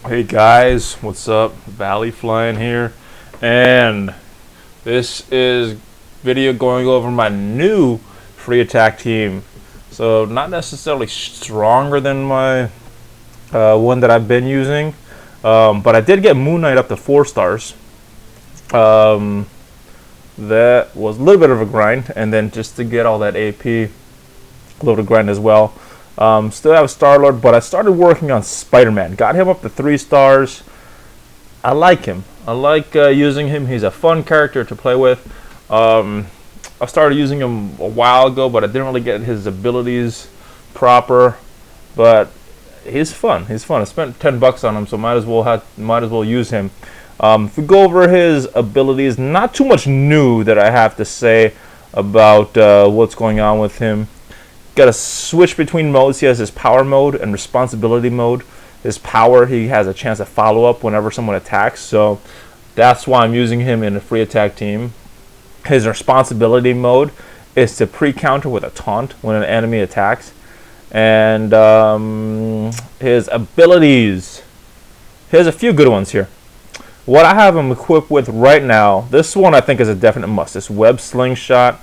Hey guys, what's up? Valley Flying here, and this is video going over my new free attack team. So not necessarily stronger than my one that I've been using, but I did get Moon Knight up to 4 stars. Um, that was a little bit of a grind, and then just to get all that AP, a little grind as well. Still have Star-Lord, but I started working on SpiderMan. Got him up to 3 stars. I like him. I like using him. He's a fun character to play with. I started using him a while ago, but I didn't really get his abilities proper. But he's fun. He's fun. I spent $10 on him, so might as well use him. If we go over his abilities, not too much new that I have to say about what's going on with him. Got to switch between modes. He has his power mode and responsibility mode. His power, he has a chance to follow up whenever someone attacks, so that's why I'm using him in a free attack team. His responsibility mode is to pre-counter with a taunt when an enemy attacks. And his abilities, here's a few good ones here. What I have him equipped with right now, this one I think is a definite must. This web slingshot.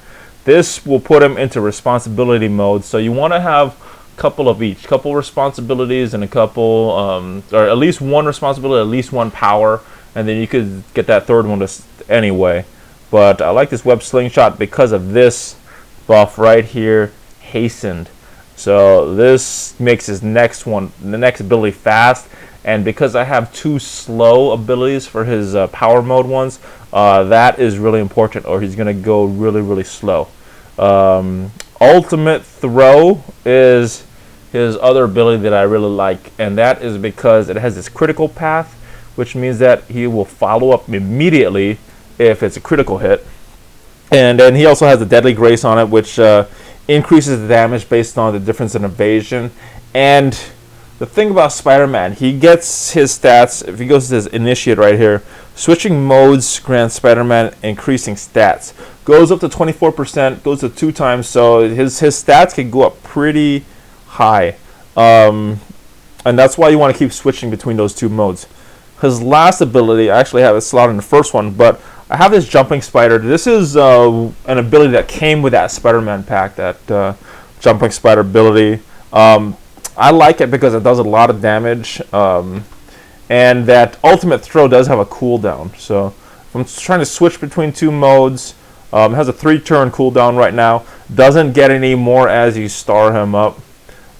This will put him into responsibility mode. So you want to have a couple of each. Couple responsibilities and a couple, or at least one responsibility, at least one power. And then you could get that third one anyway. But I like this web slingshot because of this buff right here, hastened. So this makes his next one, the next ability fast. And because I have 2 slow abilities for his power mode ones, that is really important, or he's going to go really, really slow. Ultimate Throw is his other ability that I really like, and that is because it has this critical path, which means that he will follow up immediately if it's a critical hit. And then he also has the Deadly Grace on it, which increases the damage based on the difference in evasion. And the thing about Spider-Man, he gets his stats, if he goes to his initiate right here, switching modes grants Spider-Man increasing stats. Goes up to 24%, goes to 2 times, so his stats can go up pretty high. And that's why you want to keep switching between those 2 modes. His last ability, I actually have it slotted in the first one, but I have this Jumping Spider. This is an ability that came with that Spider-Man pack, that Jumping Spider ability. I like it because it does a lot of damage, and that Ultimate Throw does have a cooldown. So if I'm trying to switch between 2 modes, it has a 3-turn cooldown right now. Doesn't get any more as you star him up,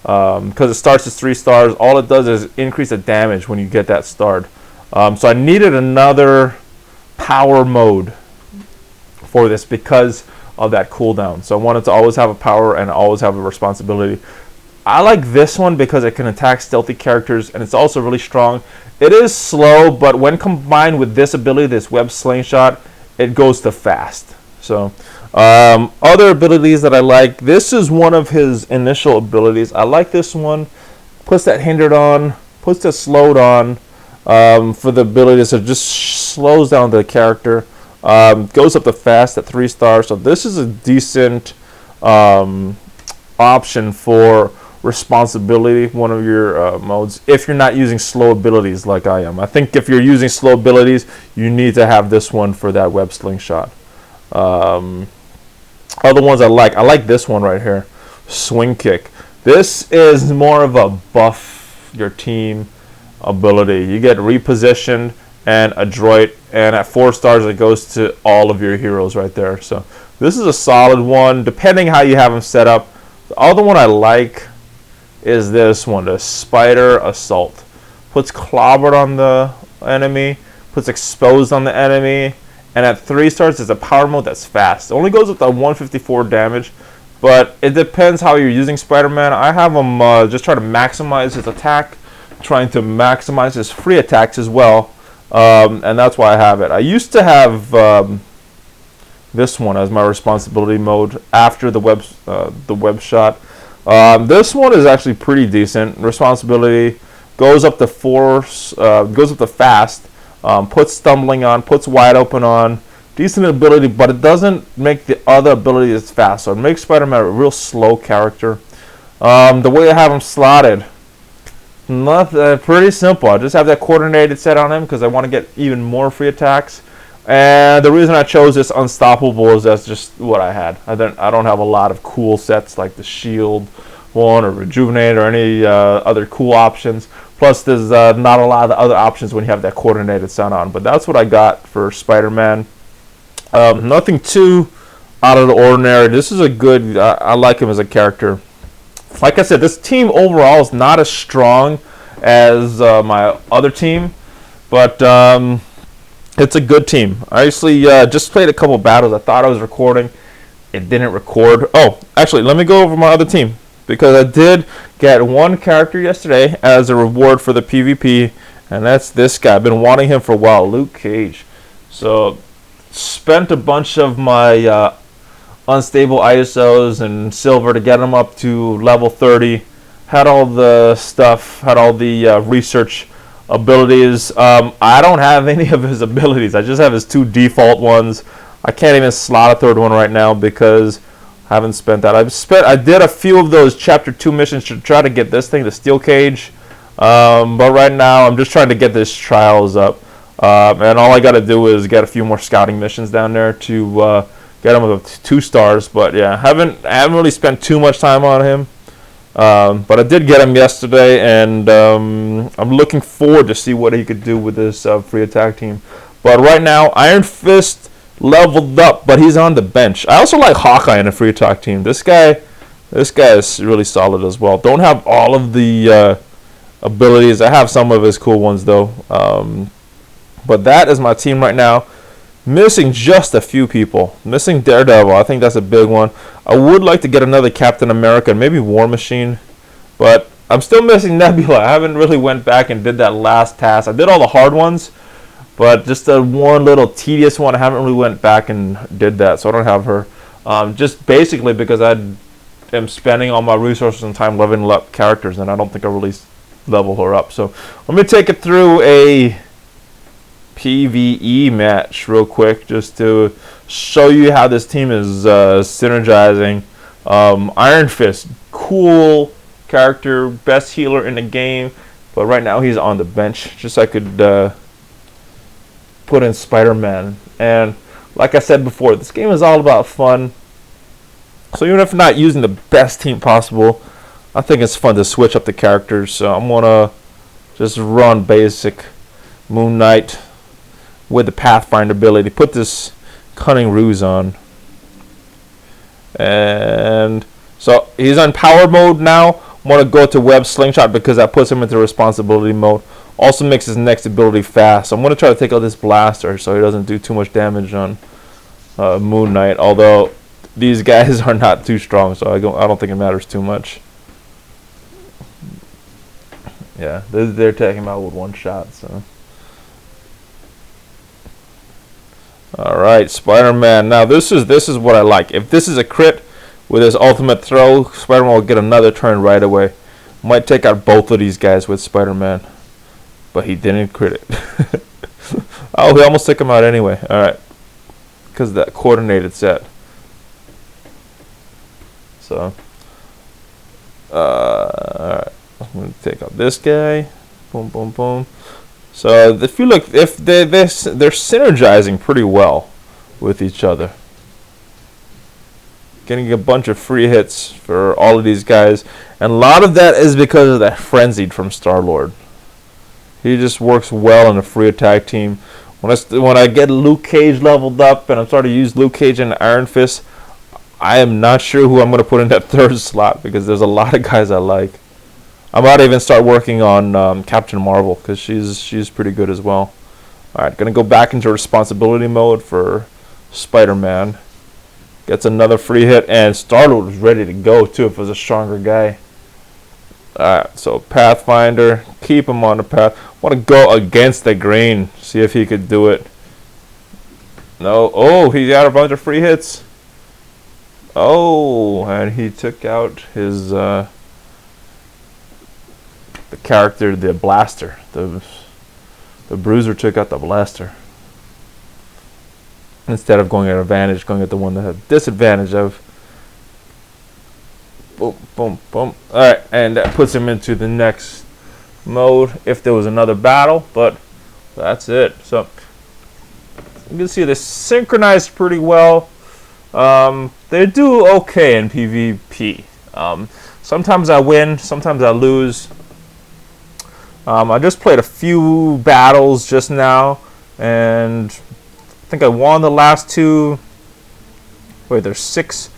because it starts as 3 stars. All it does is increase the damage when you get that starred. So I needed another power mode for this because of that cooldown. So I wanted to always have a power and always have a responsibility. I like this one because it can attack stealthy characters, and it's also really strong. It is slow, but when combined with this ability, this web slingshot, it goes to fast. So other abilities that I like, this is one of his initial abilities. I like this one. Puts that hindered on, puts that slowed on, for the ability, so it just slows down the character. Goes up to fast at 3 stars. So this is a decent option for responsibility, one of your modes, if you're not using slow abilities like I am. I think if you're using slow abilities, you need to have this one for that web slingshot. Other ones I like this one right here, Swing Kick. This is more of a buff your team ability. You get repositioned and adroit, and at 4 stars it goes to all of your heroes right there. So this is a solid one, depending how you have them set up. The other one I like is this one, the Spider Assault. Puts Clobbered on the enemy, puts Exposed on the enemy, and at 3 stars it's a power mode that's fast. It only goes up to 154 damage, but it depends how you're using Spider-Man. I have him just try to maximize his attack, trying to maximize his free attacks as well, and that's why I have it. I used to have this one as my responsibility mode after the web shot. This one is actually pretty decent. Responsibility goes up to 4, goes up to fast, puts Stumbling on, puts Wide Open on. Decent ability, but it doesn't make the other abilities fast. So it makes Spider-Man a real slow character. The way I have him slotted, Pretty simple. I just have that coordinated set on him because I want to get even more free attacks. And the reason I chose this unstoppable is that's just what I had. I don't have a lot of cool sets like the shield one or rejuvenate or any other cool options. Plus, there's not a lot of the other options when you have that coordinated set on. But that's what I got for Spider-Man. Nothing too out of the ordinary. This is a good. I like him as a character. Like I said, this team overall is not as strong as my other team, but it's a good team. I actually just played a couple battles. I thought I was recording. It didn't record. Oh, actually, let me go over my other team because I did get one character yesterday as a reward for the PvP, and that's this guy. I've been wanting him for a while, Luke Cage. So, spent a bunch of my unstable ISOs and silver to get him up to level 30. Had all the stuff, had all the research abilities. I don't have any of his abilities. I just have his 2 default ones. I can't even slot a 3rd one right now because I haven't spent that. I did a few of those chapter 2 missions to try to get this thing, the steel cage. But right now I'm just trying to get this trials up. And all I got to do is get a few more scouting missions down there to get him with 2 stars. But yeah, I haven't really spent too much time on him. But I did get him yesterday, and I'm looking forward to see what he could do with this free attack team. But right now, Iron Fist leveled up, but he's on the bench. I also like Hawkeye in a free attack team. This guy is really solid as well. Don't have all of the abilities. I have some of his cool ones though. But that is my team right now. Missing just a few people. Missing Daredevil. I think that's a big one. I would like to get another Captain America and maybe War Machine. But I'm still missing Nebula. I haven't really went back and did that last task. I did all the hard ones, but just the one little tedious one, I haven't really went back and did that. So I don't have her. Just basically because I am spending all my resources and time leveling up characters, and I don't think I really level her up. So let me take it through a PvE match real quick just to show you how this team is synergizing. Iron Fist, cool character, best healer in the game, but right now he's on the bench. Just so I could put in Spider-Man. And like I said before, this game is all about fun. So even if not using the best team possible, I think it's fun to switch up the characters. So I'm gonna just run basic Moon Knight with the Pathfinder ability. Put this Cunning Ruse on. And so he's on power mode now. I'm going to go to Web Slingshot because that puts him into responsibility mode. Also makes his next ability fast. So I'm going to try to take out this blaster so he doesn't do too much damage on Moon Knight. Although these guys are not too strong, so I don't think it matters too much. Yeah, they're taking him out with one shot. So. Alright, Spider-Man. Now this is what I like. If this is a crit with his ultimate throw, Spider-Man will get another turn right away. Might take out both of these guys with Spider-Man. But he didn't crit it. Oh, he almost took him out anyway. Alright. Because of that coordinated set. So alright. I'm gonna take out this guy. Boom, boom, boom. So if you look, if they're synergizing pretty well with each other, getting a bunch of free hits for all of these guys, and a lot of that is because of that Frenzied from Star-Lord. He just works well in a free attack team. When I get Luke Cage leveled up and I'm starting to use Luke Cage and Iron Fist, I am not sure who I'm going to put in that 3rd slot because there's a lot of guys I like. I might even start working on Captain Marvel because she's pretty good as well. Alright, gonna go back into responsibility mode for Spider-Man. Gets another free hit, and Star-Lord is ready to go too if it was a stronger guy. Alright, so Pathfinder, keep him on the path. Want to go against the grain, see if he could do it. No, oh, he got a bunch of free hits. Oh, and he took out his the character, the blaster. The bruiser took out the blaster. Instead of going at advantage, going at the one that had disadvantage of. Boom, boom, boom. Alright, and that puts him into the next mode if there was another battle, but that's it. So you can see they synchronize pretty well. They do okay in PvP. Sometimes I win, sometimes I lose. I just played a few battles just now, and I think I won the last 2. Wait, there's 6.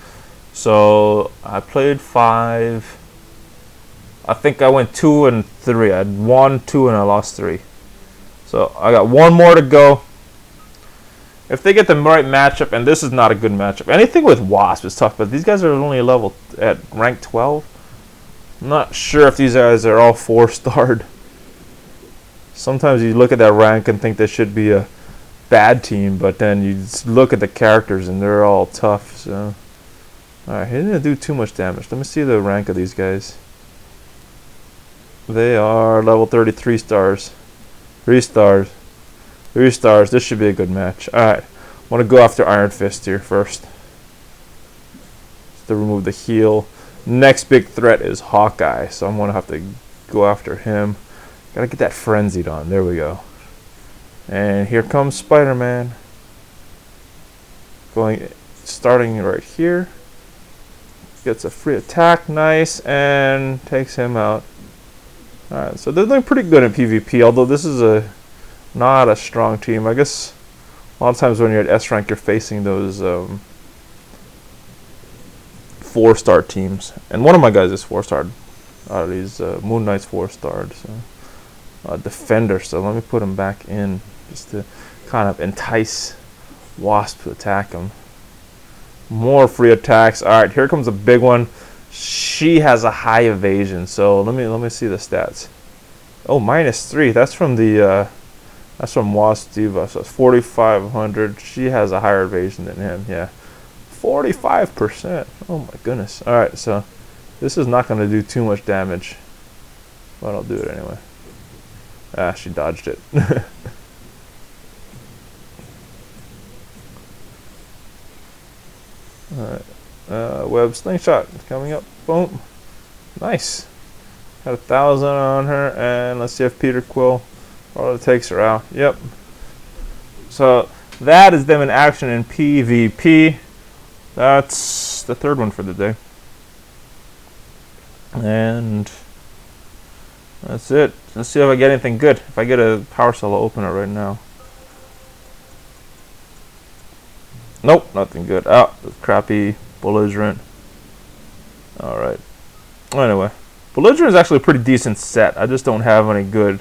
So I played 5. I think I went 2 and 3. I won 2 and I lost 3. So I got 1 more to go. If they get the right matchup, and this is not a good matchup. Anything with Wasp is tough, but these guys are only level at rank 12. I'm not sure if these guys are all 4-starred. Sometimes you look at that rank and think they should be a bad team, but then you look at the characters and they're all tough. So, alright, he didn't do too much damage. Let me see the rank of these guys. They are level 33 stars. 3 stars. 3 stars. This should be a good match. Alright, I want to go after Iron Fist here first. Just to remove the heal. Next big threat is Hawkeye, so I'm going to have to go after him. Gotta get that frenzied on. There we go. And here comes SpiderMan. Starting right here. Gets a free attack, nice, and takes him out. Alright, so they're doing pretty good in PvP, although this is not a strong team. I guess a lot of times when you're at S rank, you're facing those 4-star teams. And one of my guys is 4-starred. Out of these, Moon Knight's 4-starred. So. Defender, so let me put him back in just to kind of entice Wasp to attack him. More free attacks. Alright, here comes a big one. She has a high evasion, so let me see the stats. Oh, -3. That's from the that's from Wasp Diva, so it's 4,500. She has a higher evasion than him, yeah. 45%. Oh my goodness. Alright, so this is not gonna do too much damage. But I'll do it anyway. Ah, she dodged it. Alright. Web slingshot coming up. Boom. Nice. Got 1,000 on her, and let's see if Peter Quill takes her out. Yep. So that is them in action in PvP. That's the 3rd one for the day. And that's it. Let's see if I get anything good. If I get a power cell, I'll open it right now. Nope, nothing good. Oh, crappy belligerent. Alright. Anyway, belligerent is actually a pretty decent set. I just don't have any good